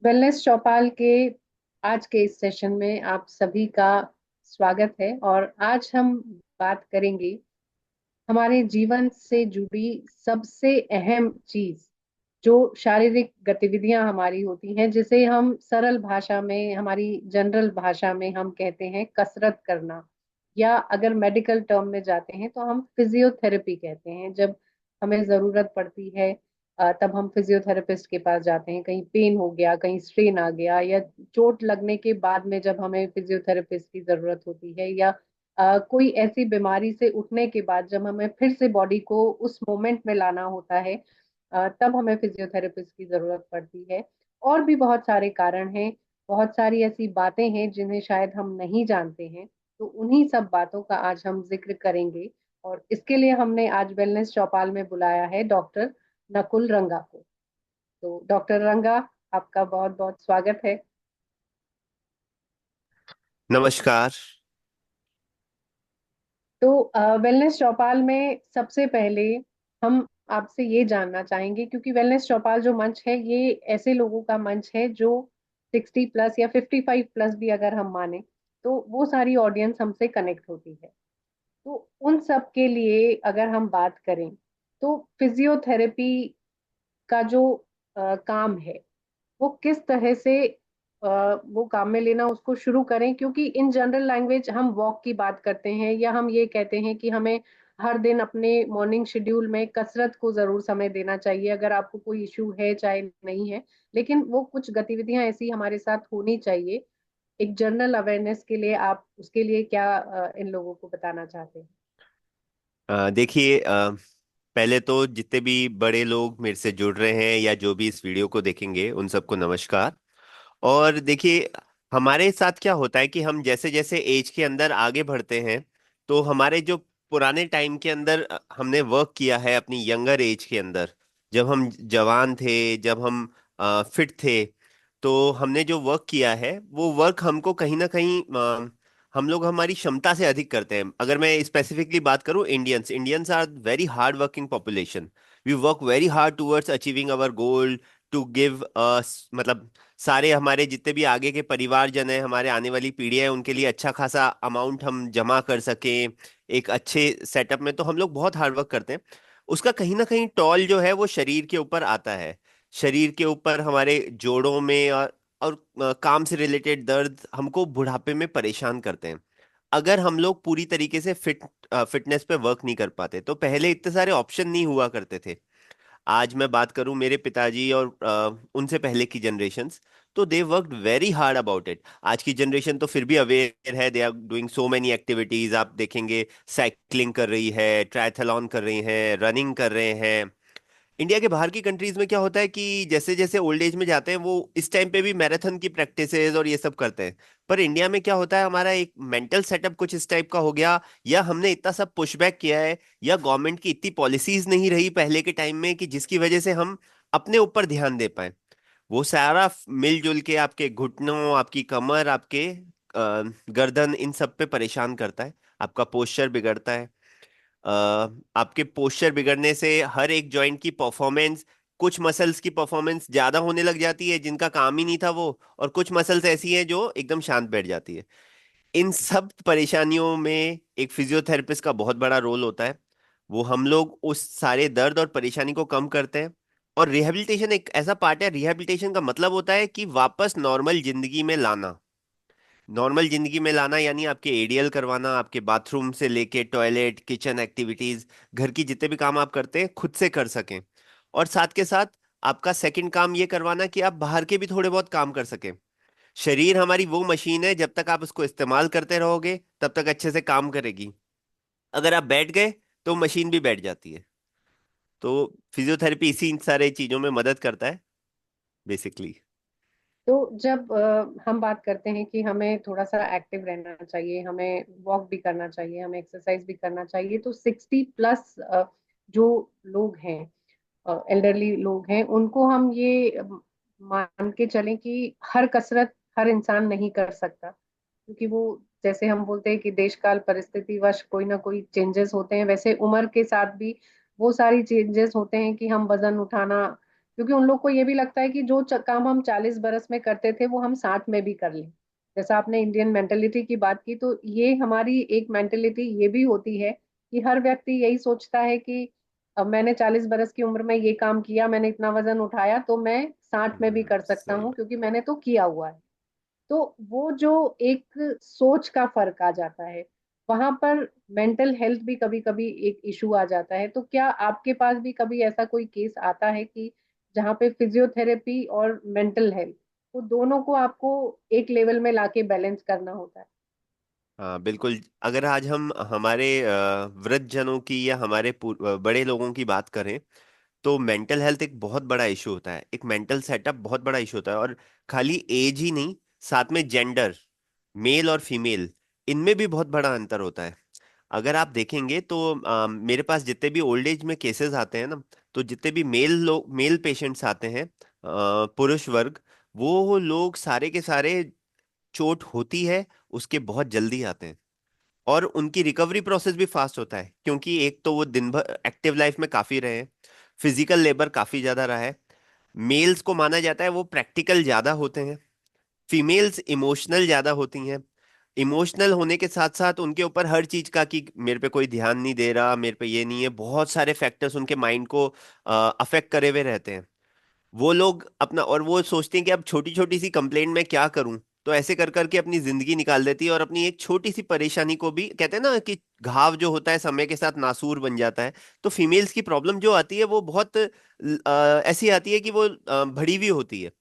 Wellness चौपाल के आज के इस सेशन में आप सभी का स्वागत है। और आज हम बात करेंगे हमारे जीवन से जुड़ी सबसे अहम चीज, जो शारीरिक गतिविधियां हमारी होती हैं, जिसे हम सरल भाषा में, हमारी जनरल भाषा में हम कहते हैं कसरत करना, या अगर मेडिकल टर्म में जाते हैं तो हम फिजियोथेरेपी कहते हैं। जब हमें जरूरत पड़ती है तब हम फिजियोथेरेपिस्ट के पास जाते हैं। कहीं पेन हो गया, कहीं स्ट्रेन आ गया, या चोट लगने के बाद में जब हमें फिजियोथेरेपिस्ट की जरूरत होती है, या कोई ऐसी बीमारी से उठने के बाद जब हमें फिर से बॉडी को उस मोमेंट में लाना होता है, तब हमें फिजियोथेरेपिस्ट की जरूरत पड़ती है। और भी बहुत सारे कारण हैं, बहुत सारी ऐसी बातें हैं जिन्हें शायद हम नहीं जानते हैं। तो उन्हीं सब बातों का आज हम जिक्र करेंगे। और इसके लिए हमने आज वेलनेस चौपाल में बुलाया है डॉक्टर नकुल रंगा को। तो डॉक्टर रंगा, आपका बहुत बहुत स्वागत है। नमस्कार। तो वेलनेस चौपाल में सबसे पहले हम आपसे ये जानना चाहेंगे, क्योंकि वेलनेस चौपाल जो मंच है ये ऐसे लोगों का मंच है जो 60+ या 55+ भी अगर हम माने, तो वो सारी ऑडियंस हमसे कनेक्ट होती है। तो उन सब के लिए अगर हम बात करें, तो फिजियोथेरेपी का जो काम है, वो किस तरह से वो काम में लेना उसको शुरू करें। क्योंकि इन जनरल लैंग्वेज हम वॉक की बात करते हैं, या हम ये कहते हैं कि हमें हर दिन अपने मॉर्निंग शेड्यूल में कसरत को जरूर समय देना चाहिए, अगर आपको कोई इश्यू है चाहे नहीं है। लेकिन वो कुछ गतिविधियां ऐसी हमारे साथ होनी चाहिए। एक जनरल अवेयरनेस के लिए आप उसके लिए क्या इन लोगों को बताना चाहते हैं? देखिए, पहले तो जितने भी बड़े लोग मेरे से जुड़ रहे हैं या जो भी इस वीडियो को देखेंगे उन सबको नमस्कार। और देखिए, हमारे साथ क्या होता है कि हम जैसे जैसे एज के अंदर आगे बढ़ते हैं, तो हमारे जो पुराने टाइम के अंदर हमने वर्क किया है अपनी यंगर एज के अंदर, जब हम जवान थे, जब हम फिट थे, तो हमने जो वर्क किया है वो वर्क हमको कहीं ना कहीं हम लोग हमारी क्षमता से अधिक करते हैं। अगर मैं स्पेसिफिकली बात करूं, Indians Indians are very hard working population. We work very hard towards achieving our goal, to give मतलब सारे हमारे जितने भी आगे के परिवारजन हैं, हमारे आने वाली पीढ़ियां हैं, उनके लिए अच्छा खासा अमाउंट हम जमा कर सकें एक अच्छे सेटअप में। तो हम लोग बहुत हार्ड वर्क करते हैं। उसका कहीं ना कहीं टॉल जो है वो शरीर के ऊपर आता है। शरीर के ऊपर, हमारे जोड़ों में, और काम से रिलेटेड दर्द हमको बुढ़ापे में परेशान करते हैं अगर हम लोग पूरी तरीके से फिटनेस पे वर्क नहीं कर पाते। तो पहले इतने सारे ऑप्शन नहीं हुआ करते थे। आज मैं बात करूं मेरे पिताजी और उनसे पहले की जनरेशन्स, तो they worked very hard about it. आज की जनरेशन तो फिर भी अवेयर है, they are doing so many activities. आप देखेंगे, साइकिलिंग कर रही है, ट्रायथलॉन कर रही हैं, रनिंग कर रहे हैं। इंडिया के बाहर की कंट्रीज में क्या होता है कि जैसे जैसे ओल्ड एज में जाते हैं, वो इस टाइम पे भी मैराथन की प्रैक्टिसेस और ये सब करते हैं। पर इंडिया में क्या होता है, हमारा एक मेंटल सेटअप कुछ इस टाइप का हो गया, या हमने इतना सब पुशबैक किया है, या गवर्नमेंट की इतनी पॉलिसीज नहीं रही पहले के टाइम में कि जिसकी वजह से हम अपने ऊपर ध्यान दे पाए। वो सारा मिलजुल के आपके घुटनों, आपकी कमर, आपके गर्दन, इन सब पे परेशान करता है। आपका पोस्चर बिगड़ता है। अ, आपके पोस्चर बिगड़ने से हर एक जॉइंट की परफॉर्मेंस, कुछ मसल्स की परफॉर्मेंस ज्यादा होने लग जाती है जिनका काम ही नहीं था वो, और कुछ मसल्स ऐसी हैं जो एकदम शांत बैठ जाती है। इन सब परेशानियों में एक फिजियोथेरेपिस्ट का बहुत बड़ा रोल होता है। वो हम लोग उस सारे दर्द और परेशानी को कम करते हैं। और रिहैबिलिटेशन एक ऐसा पार्ट है, रिहैबिलिटेशन का मतलब होता है कि वापस नॉर्मल जिंदगी में लाना। नॉर्मल जिंदगी में लाना यानी आपके एडीएल करवाना, आपके बाथरूम से लेके टॉयलेट, किचन एक्टिविटीज, घर की जितने भी काम आप करते हैं खुद से कर सकें। और साथ के साथ आपका सेकंड काम ये करवाना कि आप बाहर के भी थोड़े बहुत काम कर सकें। शरीर हमारी वो मशीन है, जब तक आप उसको इस्तेमाल करते रहोगे तब तक अच्छे से काम करेगी। अगर आप बैठ गए तो मशीन भी बैठ जाती है। तो फिजियोथेरेपी इसी इन सारे चीजों में मदद करता है बेसिकली। तो जब हम बात करते हैं कि हमें थोड़ा सा एक्टिव रहना चाहिए, हमें वॉक भी करना चाहिए, हमें एक्सरसाइज भी करना चाहिए, तो 60+ जो लोग हैं, एल्डरली लोग हैं, उनको हम ये मान के चलें कि हर कसरत हर इंसान नहीं कर सकता। क्योंकि वो, जैसे हम बोलते हैं कि देश काल परिस्थिति वश कोई ना कोई चेंजेस होते हैं, वैसे उम्र के साथ भी वो सारी चेंजेस होते हैं कि हम वजन उठाना क्योंकि उन लोग को ये भी लगता है कि जो काम हम 40 बरस में करते थे वो हम 60 में भी कर लें। जैसा आपने इंडियन मेंटेलिटी की बात की, तो ये हमारी एक मेंटेलिटी ये भी होती है कि हर व्यक्ति यही सोचता है कि अब मैंने 40 बरस की उम्र में ये काम किया, मैंने इतना वजन उठाया, तो मैं 60 में भी कर सकता सही हूँ बात। क्योंकि मैंने तो किया हुआ है। तो वो जो एक सोच का फर्क आ जाता है, वहां पर मेंटल हेल्थ भी कभी कभी एक इशू आ जाता है। तो क्या आपके पास भी कभी ऐसा कोई केस आता है कि जहाँ पे फिजियोथेरेपी और मेंटल हेल्थ, वो दोनों को आपको एक लेवल में लाके बैलेंस करना होता है? हाँ बिल्कुल। अगर आज हम हमारे वृद्ध जनों की या हमारे बड़े लोगों की बात करें, तो मेंटल हेल्थ एक बहुत बड़ा इशू होता है, एक मेंटल सेटअप बहुत बड़ा इशू होता है। और खाली एज ही नहीं, साथ में जेंडर, मेल और फीमेल, इनमें भी बहुत बड़ा अंतर होता है। अगर आप देखेंगे तो मेरे पास जितने भी ओल्ड एज में केसेस आते हैं ना, तो जितने भी मेल पेशेंट्स आते हैं, पुरुष वर्ग, वो लोग सारे के सारे चोट होती है उसके बहुत जल्दी आते हैं। और उनकी रिकवरी प्रोसेस भी फास्ट होता है, क्योंकि एक तो वो दिन भर एक्टिव लाइफ में काफी रहे हैं, फिजिकल लेबर काफी ज्यादा रहा है। मेल्स को माना जाता है वो प्रैक्टिकल ज्यादा होते हैं, फीमेल्स इमोशनल ज्यादा होती हैं। इमोशनल होने के साथ साथ उनके ऊपर हर चीज का कि मेरे पे कोई ध्यान नहीं दे रहा, मेरे पे ये नहीं है, बहुत सारे फैक्टर्स उनके माइंड को अफेक्ट करे हुए रहते हैं। वो लोग अपना, और वो सोचते हैं कि अब छोटी छोटी सी कंप्लेंट में क्या करूं, तो ऐसे कर करके अपनी जिंदगी निकाल देती है। और अपनी एक छोटी सी परेशानी को भी, कहते हैं ना कि घाव जो होता है समय के साथ नासूर बन जाता है। तो फीमेल्स की प्रॉब्लम जो आती है वो बहुत ऐसी आती है कि वो बढ़ी हुई होती है।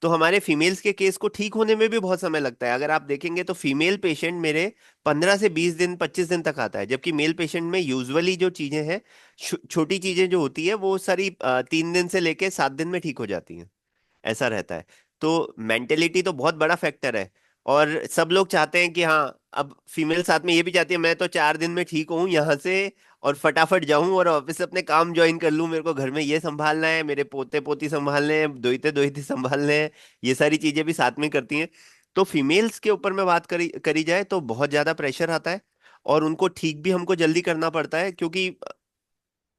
तो हमारे फीमेल्स के केस को ठीक होने में भी बहुत समय लगता है। अगर आप देखेंगे तो फीमेल पेशेंट मेरे 15 से 20 दिन 25 दिन तक आता है, जबकि मेल पेशेंट में यूजुअली जो चीजें हैं, छोटी चीजें जो होती है, वो सारी 3 दिन से लेके 7 दिन में ठीक हो जाती हैं। ऐसा रहता है। तो मेंटेलिटी तो बहुत बड़ा फैक्टर है। और सब लोग चाहते हैं कि हाँ, अब फीमेल साथ में ये भी चाहती है मैं तो 4 दिन में ठीक हूँ यहाँ से, और फटाफट जाऊं और ऑफिस से अपने काम ज्वाइन कर लूं, मेरे को घर में ये संभालना है, मेरे पोते पोती संभालने हैं, दोहिते दोहिती संभालने हैं, ये सारी चीजें भी साथ में करती हैं। तो फीमेल्स के ऊपर में बात करी करी जाए तो बहुत ज्यादा प्रेशर आता है। और उनको ठीक भी हमको जल्दी करना पड़ता है, क्योंकि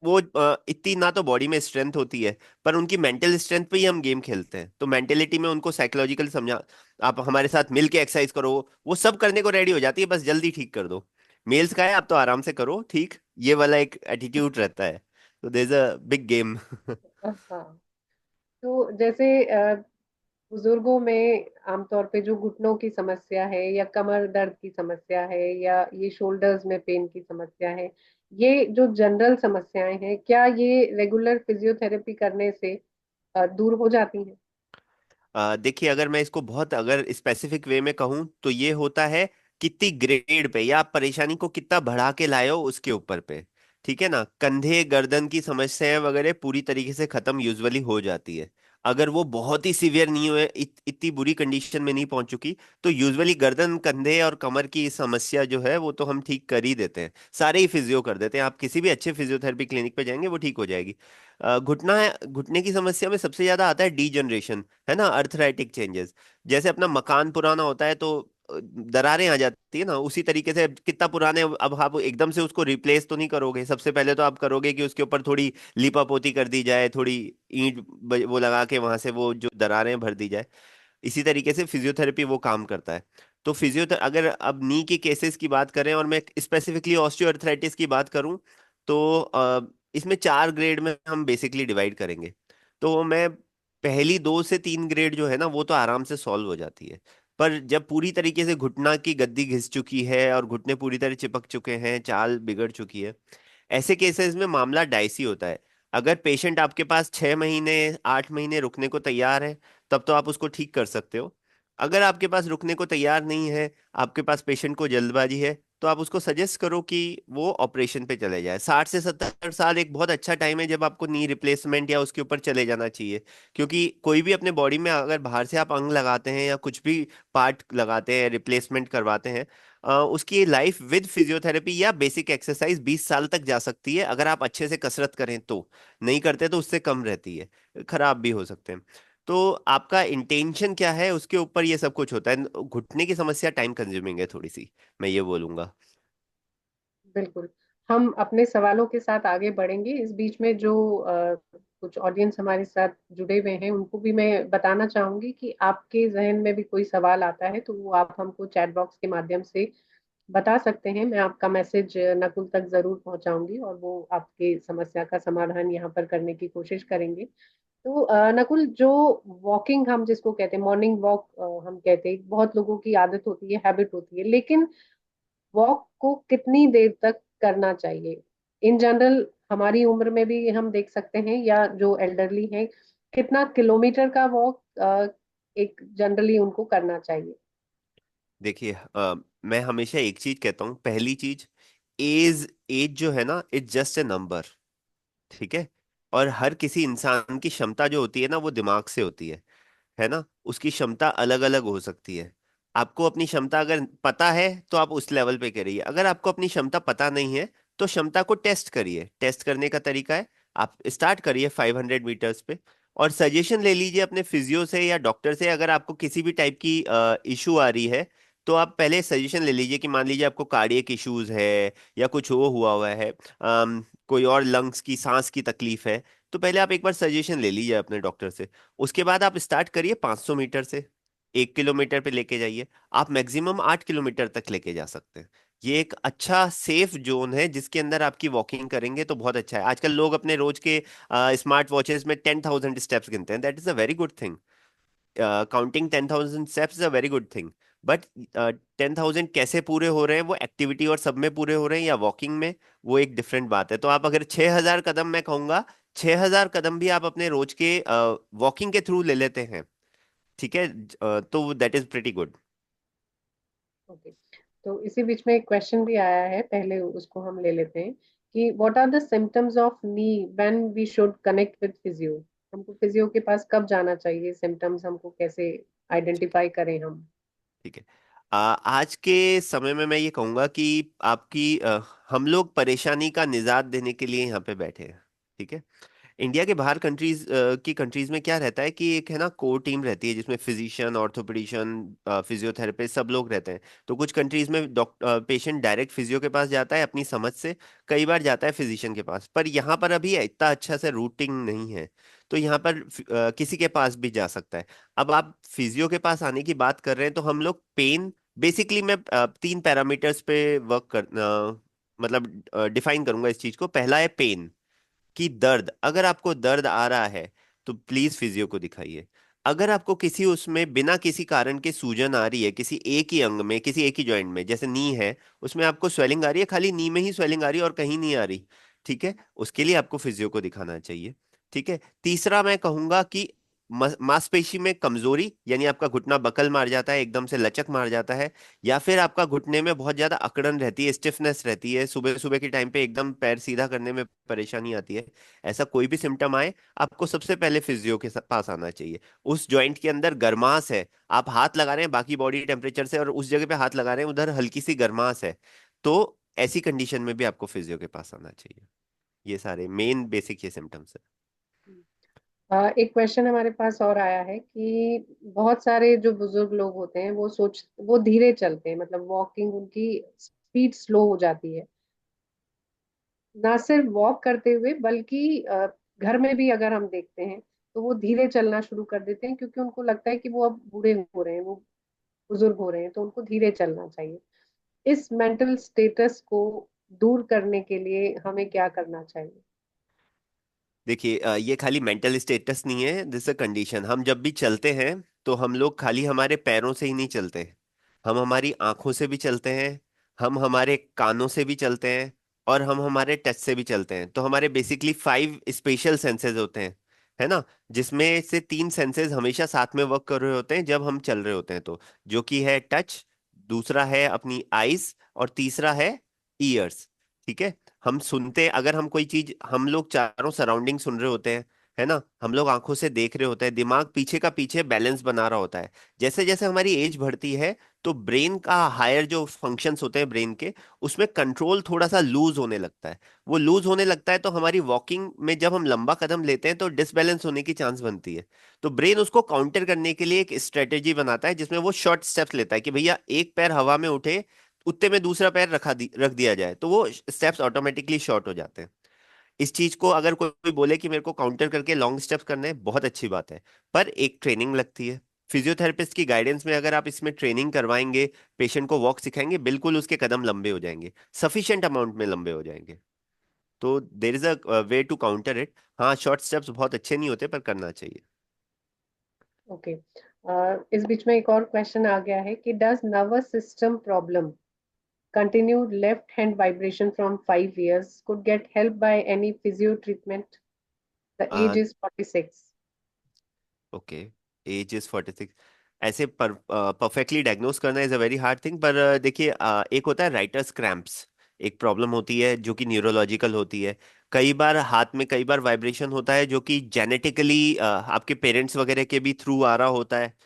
वो इतनी ना तो बॉडी में स्ट्रेंथ होती है, पर उनकी मेंटल स्ट्रेंथ पे ही हम गेम खेलते हैं। तो मेंटेलिटी में उनको साइकोलॉजिकल समझा, आप हमारे साथ मिल के एक्सरसाइज करो, वो सब करने को रेडी हो जाती है, बस जल्दी ठीक कर दो। मेल्स का है आप तो आराम से करो ठीक, ये वाला एक एटीट्यूड रहता है। तो there is a big game. हाँ। तो जैसे बुजुर्गों में आमतौर पे जो घुटनों की समस्या है या कमर दर्द की समस्या है या ये शोल्डर्स में पेन की समस्या है, ये जो जनरल समस्याएं हैं, क्या ये रेगुलर फिजियोथेरेपी करने से दूर हो जाती हैं? देखिए, अगर मैं इसको बहुत अगर स्पेसिफिक वे में कहूँ तो ये होता है कितनी ग्रेड पे, या आप परेशानी को कितना बढ़ा के लाए हो उसके ऊपर पे। ठीक है ना, कंधे गर्दन की समस्याएं वगैरह पूरी तरीके से खत्म यूजुअली हो जाती है। अगर वो बहुत ही सीवियर नहीं हुए, इतनी बुरी कंडीशन में नहीं पहुंच चुकी, तो यूजुअली गर्दन कंधे और कमर की समस्या जो है वो तो हम ठीक कर ही देते हैं, सारे ही फिजियो कर देते हैं। आप किसी भी अच्छे फिजियोथेरेपी क्लिनिक पे जाएंगे वो ठीक हो जाएगी। घुटना, घुटने की समस्या में सबसे ज्यादा आता है डीजनरेशन, है ना, अर्थराइटिक चेंजेस। जैसे अपना मकान पुराना होता है तो दरारें आ जाती है ना, उसी तरीके से कितना पुराने, अब आप एकदम से उसको रिप्लेस तो नहीं करोगे, सबसे पहले तो आप करोगे कि उसके ऊपर थोड़ी लीपापोती कर दी जाए, थोड़ी ईंट वो लगा के वहां से वो जो दरारें भर दी जाए। इसी तरीके से फिजियोथेरेपी वो काम करता है। तो फिजियोथेरेपी, अगर अब नी के केसेस की बात करें और मैं स्पेसिफिकली ऑस्टियोआर्थराइटिस की बात करूं, तो इसमें 4 ग्रेड में हम बेसिकली डिवाइड करेंगे। तो मैं पहली 2 से 3 ग्रेड जो है ना वो तो आराम से सॉल्व हो जाती है। पर जब पूरी तरीके से घुटना की गद्दी घिस चुकी है और घुटने पूरी तरह चिपक चुके हैं, चाल बिगड़ चुकी है, ऐसे केसेस में मामला डाइसी होता है। अगर पेशेंट आपके पास 6 महीने 8 महीने रुकने को तैयार है, तब तो आप उसको ठीक कर सकते हो। अगर आपके पास रुकने को तैयार नहीं है, आपके पास पेशेंट को जल्दबाजी है, तो आप उसको सजेस्ट करो कि वो ऑपरेशन पे चले जाए। 60 से 70 साल एक बहुत अच्छा टाइम है जब आपको नी रिप्लेसमेंट या उसके ऊपर चले जाना चाहिए। क्योंकि कोई भी अपने बॉडी में अगर बाहर से आप अंग लगाते हैं या कुछ भी पार्ट लगाते हैं, रिप्लेसमेंट करवाते हैं, उसकी लाइफ विद फिजियोथेरेपी या बेसिक एक्सरसाइज 20 साल तक जा सकती है, अगर आप अच्छे से कसरत करें तो। नहीं करते तो उससे कम रहती है, खराब भी हो सकते हैं। तो आपका इंटेंशन क्या है उसके ऊपर ये सब कुछ होता है। घुटने की समस्या टाइम कंज्यूमिंग है थोड़ी सी, मैं ये बोलूंगा। बिल्कुल। हम अपने सवालों के साथ आगे बढ़ेंगे। इस बीच में जो कुछ ऑडियंस हमारे साथ जुड़े हुए हैं, उनको भी मैं बताना चाहूंगी कि आपके जहन में भी कोई सवाल आता है तो वो आप हमको चैट बॉक्स के माध्यम से बता सकते हैं। मैं आपका मैसेज नकुल तक जरूर पहुंचाऊंगी और वो आपके समस्या का समाधान यहाँ पर करने की कोशिश करेंगे। तो नकुल, जो वॉकिंग हम जिसको कहते हैं, मॉर्निंग वॉक हम कहते हैं, बहुत लोगों की आदत होती है, हैबिट होती है, लेकिन वॉक को कितनी देर तक करना चाहिए इन जनरल? हमारी उम्र में भी हम देख सकते हैं, या जो एल्डरली हैं, कितना किलोमीटर का वॉक एक जनरली उनको करना चाहिए? देखिए, मैं हमेशा एक चीज कहता हूँ। पहली चीज, एज एज जो है ना, इट्स जस्ट ए नंबर। ठीक है। और हर किसी इंसान की क्षमता जो होती है ना, वो दिमाग से होती है ना। उसकी क्षमता अलग अलग हो सकती है। आपको अपनी क्षमता अगर पता है तो आप उस लेवल पे करिए। अगर आपको अपनी क्षमता पता नहीं है तो क्षमता को टेस्ट करिए। टेस्ट करने का तरीका है, आप स्टार्ट करिए 500 मीटर्स पे और सजेशन ले लीजिए अपने फिजियो से या डॉक्टर से। अगर आपको किसी भी टाइप की इशू आ रही है तो आप पहले सजेशन ले लीजिए कि मान लीजिए आपको कार्डियक इश्यूज है या कुछ हो हुआ हुआ है, कोई और लंग्स की सांस की तकलीफ है, तो पहले आप एक बार सजेशन ले लीजिए अपने डॉक्टर से। उसके बाद आप स्टार्ट करिए 500 मीटर से, 1 किलोमीटर पे लेके जाइए। आप मैक्सिमम 8 किलोमीटर तक लेके जा सकते हैं। ये एक अच्छा सेफ जोन है जिसके अंदर आपकी वॉकिंग करेंगे तो बहुत अच्छा है। आजकल लोग अपने रोज के स्मार्ट वॉचेस में 10,000 स्टेप्स गिनते हैं। That is a very good thing. Counting 10,000 steps is a very good thing. But 10,000 कैसे पूरे हो रहे हैं, वो एक्टिविटी और सब में पूरे हो रहे हैं या वॉकिंग में, वो एक डिफरेंट बात है। तो आप अगर 6,000 कदम, मैं कहूंगा 6,000 कदम भी आप अपने रोज के वॉकिंग के थ्रू ले लेते हैं, ठीक है, तो that is pretty good. Okay. तो इसी बीच में एक क्वेश्चन भी आया है, पहले उसको हम ले लेते हैं कि what are the symptoms of knee when we should connect with physio? हमको फिजियो के पास कब जाना चाहिए? सिम्टम्स हमको कैसे आइडेंटिफाई करें हम? ठीक है। आज के समय में मैं ये कहूंगा कि आपकी हम लोग परेशानी का निजात देने के लिए यहाँ पे बैठे हैं। ठीक है। इंडिया के बाहर कंट्रीज में क्या रहता है कि एक है ना कोर टीम रहती है जिसमें फिजिशियन, ऑर्थोपेडिशियन, फिजियोथेरेपिस्ट सब लोग रहते हैं। तो कुछ कंट्रीज में डॉक्टर पेशेंट डायरेक्ट फिजियो के पास जाता है अपनी समझ से, कई बार जाता है फिजिशियन के पास। पर यहाँ पर अभी इतना अच्छा से रूटिंग नहीं है, तो यहाँ पर किसी के पास भी जा सकता है। अब आप फिजियो के पास आने की बात कर रहे हैं तो हम लोग पेन, बेसिकली मैं 3 पैरामीटर्स पे वर्क कर मतलब डिफाइन करूंगा इस चीज को। पहला है पेन, कि दर्द। अगर आपको दर्द आ रहा है तो प्लीज फिजियो को दिखाइए। अगर आपको किसी उसमें बिना किसी कारण के सूजन आ रही है, किसी एक ही अंग में, किसी एक ही जॉइंट में, जैसे नी है, उसमें आपको स्वेलिंग आ रही है, खाली नी में ही स्वेलिंग आ रही है और कहीं नहीं आ रही, ठीक है, उसके लिए आपको फिजियो को दिखाना चाहिए। ठीक है। तीसरा मैं कहूंगा कि मांसपेशी में कमजोरी, यानी आपका घुटना बकल मार जाता है, एकदम से लचक मार जाता है, या फिर आपका घुटने में बहुत ज्यादा अकड़न रहती है, स्टिफनेस रहती है, सुबह सुबह के टाइम पे एकदम पैर सीधा करने में परेशानी आती है, ऐसा कोई भी सिम्टम आए, आपको सबसे पहले फिजियो के पास आना चाहिए। उस जॉइंट के अंदर गर्मास है, आप हाथ लगा रहे हैं बाकी बॉडी टेम्परेचर से और उस जगह पे हाथ लगा रहे हैं उधर हल्की सी गर्मास है, तो ऐसी कंडीशन में भी आपको फिजियो के पास आना चाहिए। ये सारे मेन बेसिक ये सिम्टम्स है। एक क्वेश्चन हमारे पास और आया है कि बहुत सारे जो बुजुर्ग लोग होते हैं वो धीरे चलते हैं, मतलब वॉकिंग उनकी स्पीड स्लो हो जाती है, ना सिर्फ वॉक करते हुए बल्कि घर में भी अगर हम देखते हैं तो वो धीरे चलना शुरू कर देते हैं, क्योंकि उनको लगता है कि वो अब बूढ़े हो रहे हैं, वो बुजुर्ग हो रहे हैं, तो उनको धीरे चलना चाहिए। इस मेंटल स्टेटस को दूर करने के लिए हमें क्या करना चाहिए? देखिए, ये खाली मेंटल स्टेटस नहीं है, दिस अ कंडीशन। हम जब भी चलते हैं तो हम लोग खाली हमारे पैरों से ही नहीं चलते, हम हमारी आंखों से भी चलते हैं, हम हमारे कानों से भी चलते हैं, और हम हमारे टच से भी चलते हैं। तो हमारे बेसिकली 5 स्पेशल सेंसेस होते हैं, है ना, जिसमें से 3 सेंसेस हमेशा साथ में वर्क कर रहे होते हैं जब हम चल रहे होते हैं, तो जो कि है टच, दूसरा है अपनी आईज, और तीसरा है ईयर्स। ठीक है। हम सुनते, अगर हम कोई चीज, हम लोग चारों सराउंडिंग सुन रहे होते हैं, है ना, हम लोग आंखों से देख रहे होते हैं, दिमाग पीछे का पीछे बैलेंस बना रहा होता है। जैसे जैसे हमारी एज बढ़ती है तो ब्रेन का हायर जो फंक्शंस होते हैं ब्रेन के, उसमें कंट्रोल थोड़ा सा लूज होने लगता है। वो लूज होने लगता है तो हमारी वॉकिंग में जब हम लंबा कदम लेते हैं तो डिसबैलेंस होने की चांस बनती है। तो ब्रेन उसको काउंटर करने के लिए एक स्ट्रेटेजी बनाता है जिसमें वो शॉर्ट स्टेप्स लेता है कि भैया एक पैर हवा में उठे, उतने में दूसरा पैर रख दिया जाए, तो वो स्टेप्स ऑटोमेटिकली शॉर्ट हो जाते हैं। इस चीज को अगर कोई बोले कि मेरे को काउंटर करके लॉन्ग स्टेप्स करने हैं, बहुत अच्छी बात है, पर एक ट्रेनिंग लगती है। फिजियोथेरेपिस्ट की गाइडेंस में अगर आप इसमें ट्रेनिंग करवाएंगे, पेशेंट को वॉक सिखाएंगे, बिल्कुल उसके कदम लंबे हो जाएंगे, सफिशिएंट अमाउंट में लंबे हो जाएंगे। तो there is a way to counter it. हाँ, शॉर्ट स्टेप्स बहुत अच्छे नहीं होते, पर करना चाहिए। ओके। इस बीच में एक और क्वेश्चन आ गया है कि does nervous system problem continued left hand vibration from 5 years could get help by any physio treatment? The age is 46. Okay, age is 46। ऐसे परफेक्टली डायग्नोस करना is a very hard thing, पर देखिए, एक होता है राइटर्स क्रैम्प्स, एक problem होती है जो कि न्यूरोलॉजिकल होती है। कई बार हाथ में कई बार वाइब्रेशन होता है जो कि जेनेटिकली आपके पेरेंट्स वगैरह के भी थ्रू आ रहा होता है।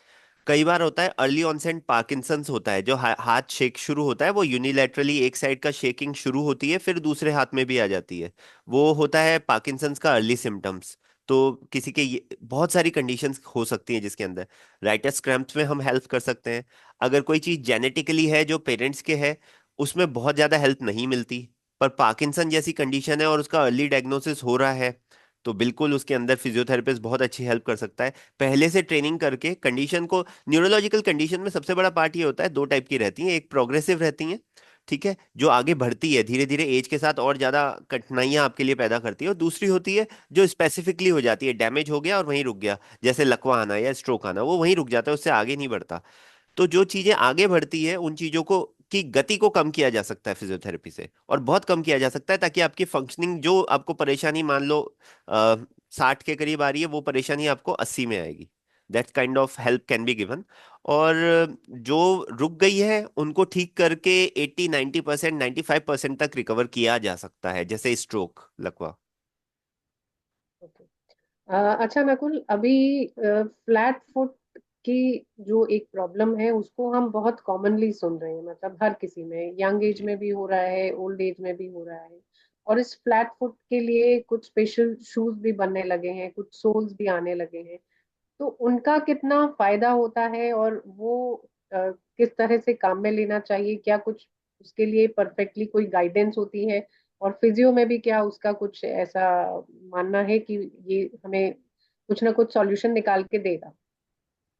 कई बार होता है अर्ली ऑनसेट पार्किंसंस होता है, जो हाथ शेक शुरू होता है, वो यूनिलैटरली एक साइड का शेकिंग शुरू होती है, फिर दूसरे हाथ में भी आ जाती है। वो होता है पार्किंसंस का अर्ली सिम्टम्स। तो किसी के बहुत सारी कंडीशंस हो सकती हैं जिसके अंदर राइटर्स क्रैम्प्स में हम हेल्प कर सकते हैं। अगर कोई चीज जेनेटिकली है जो पेरेंट्स के है, उसमें बहुत ज्यादा हेल्प नहीं मिलती। पर पार्किंसन जैसी कंडीशन है और उसका अर्ली डायग्नोसिस हो रहा है, तो बिल्कुल उसके अंदर फिजियोथेरेपिस्ट बहुत अच्छी हेल्प कर सकता है, पहले से ट्रेनिंग करके कंडीशन को। न्यूरोलॉजिकल कंडीशन में सबसे बड़ा पार्ट ये होता है, दो टाइप की रहती हैं, एक प्रोग्रेसिव रहती हैं, ठीक है, जो आगे बढ़ती है धीरे धीरे एज के साथ और ज्यादा कठिनाइयां आपके लिए पैदा करती है, और दूसरी होती है जो स्पेसिफिकली हो जाती है, डैमेज हो गया और वहीं रुक गया, जैसे लकवा आना या स्ट्रोक आना, वो वहीं रुक जाता है, उससे आगे नहीं बढ़ता। तो जो चीजें आगे बढ़ती है उन चीजों को की गति को कम किया जा सकता है फिजियोथेरेपी से, और बहुत कम किया जा सकता है, ताकि आपकी फंक्शनिंग, जो आपको परेशानी मान लो 60 के करीब आ रही है, वो परेशानी आपको 80 में आएगी। That kind of help can be given. और जो रुक गई है उनको ठीक करके 80-90%, 95% तक रिकवर किया जा सकता है, जैसे स्ट्रोक, लकवा। Okay. अच्छा नकुल, अभी फ्लैट फुट की जो एक प्रॉब्लम है उसको हम बहुत कॉमनली सुन रहे हैं, मतलब हर किसी में, यंग एज जी। में भी हो रहा है, ओल्ड एज में भी हो रहा है। और इस फ्लैट फुट के लिए कुछ स्पेशल शूज भी बनने लगे हैं, कुछ सोल्स भी आने लगे हैं। तो उनका कितना फायदा होता है, और वो किस तरह से काम में लेना चाहिए? क्या कुछ उसके लिए परफेक्टली कोई गाइडेंस होती है? और फिजियो में भी क्या उसका कुछ ऐसा मानना है कि ये हमें कुछ ना कुछ सॉल्यूशन निकाल के देगा?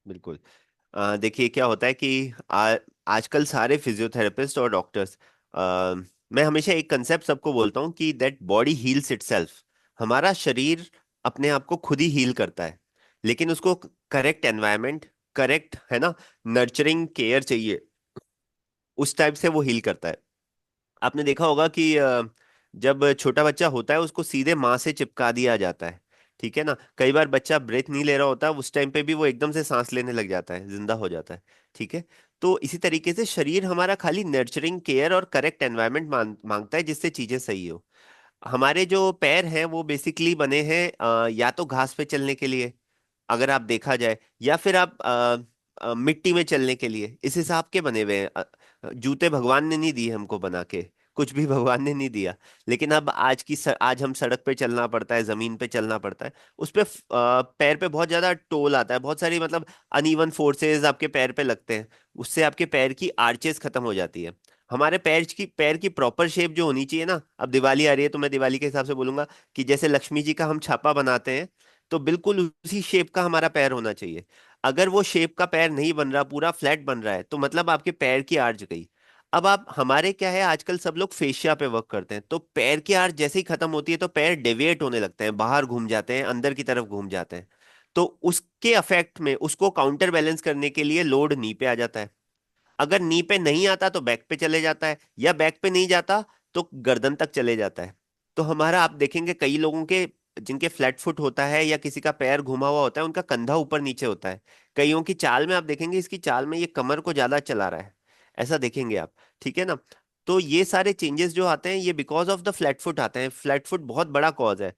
बिल्कुल। देखिए क्या होता है कि आजकल सारे फिजियोथेरेपिस्ट और डॉक्टर्स, मैं हमेशा एक कंसेप्ट सबको बोलता हूँ कि दैट बॉडी हील्स इटसेल्फ। हमारा शरीर अपने आप को खुद ही हील करता है, लेकिन उसको करेक्ट एनवायरनमेंट, करेक्ट है ना, नर्चरिंग केयर चाहिए, उस टाइप से वो हील करता है। आपने देखा होगा कि जब छोटा बच्चा होता है उसको सीधे माँ से चिपका दिया जाता है, ठीक है ना। कई बार बच्चा ब्रेथ नहीं ले रहा होता, उस टाइम पे भी वो एकदम से सांस लेने लग जाता है, जिंदा हो जाता है, ठीक है। तो इसी तरीके से शरीर हमारा खाली नर्चरिंग केयर और करेक्ट एनवायरनमेंट मांगता है, जिससे चीजें सही हो। हमारे जो पैर हैं वो बेसिकली बने हैं या तो घास पे चलने के लिए, अगर आप देखा जाए, या फिर आप मिट्टी में चलने के लिए, इस हिसाब के बने हुए हैं। जूते भगवान ने नहीं दिए हमको बना के, कुछ भी भगवान ने नहीं दिया। लेकिन अब आज हम सड़क पे चलना पड़ता है, जमीन पे चलना पड़ता है, उस पे पैर पे बहुत ज्यादा टोल आता है, बहुत सारी मतलब अनइवन फोर्सेस आपके पैर पे लगते हैं, उससे आपके पैर की आर्चेस खत्म हो जाती है। हमारे पैर की प्रॉपर शेप जो होनी चाहिए ना, अब दिवाली आ रही है तो मैं दिवाली के हिसाब से बोलूंगा कि जैसे लक्ष्मी जी का हम छापा बनाते हैं, तो बिल्कुल उसी शेप का हमारा पैर होना चाहिए। अगर वो शेप का पैर नहीं बन रहा, पूरा फ्लैट बन रहा है, तो मतलब आपके पैर की आर्च गई। अब आप हमारे क्या है, आजकल सब लोग फेशिया पे वर्क करते हैं, तो पैर की आर्च जैसे ही खत्म होती है तो पैर डेविएट होने लगते हैं, बाहर घूम जाते हैं, अंदर की तरफ घूम जाते हैं। तो उसके अफेक्ट में उसको काउंटर बैलेंस करने के लिए लोड नी पे आ जाता है। अगर नी पे नहीं आता तो बैक पे चले जाता है, या बैक पे नहीं जाता तो गर्दन तक चले जाता है। तो हमारा आप देखेंगे कई लोगों के, जिनके फ्लैट फुट होता है या किसी का पैर घुमा हुआ होता है, उनका कंधा ऊपर नीचे होता है। कईयों की चाल में आप देखेंगे, इसकी चाल में ये कमर को ज्यादा चला रहा है, ऐसा देखेंगे आप, ठीक है ना। तो ये सारे चेंजेस जो आते हैं ये because of the flat foot आते हैं, फ्लैट फुट बहुत बड़ा कॉज है।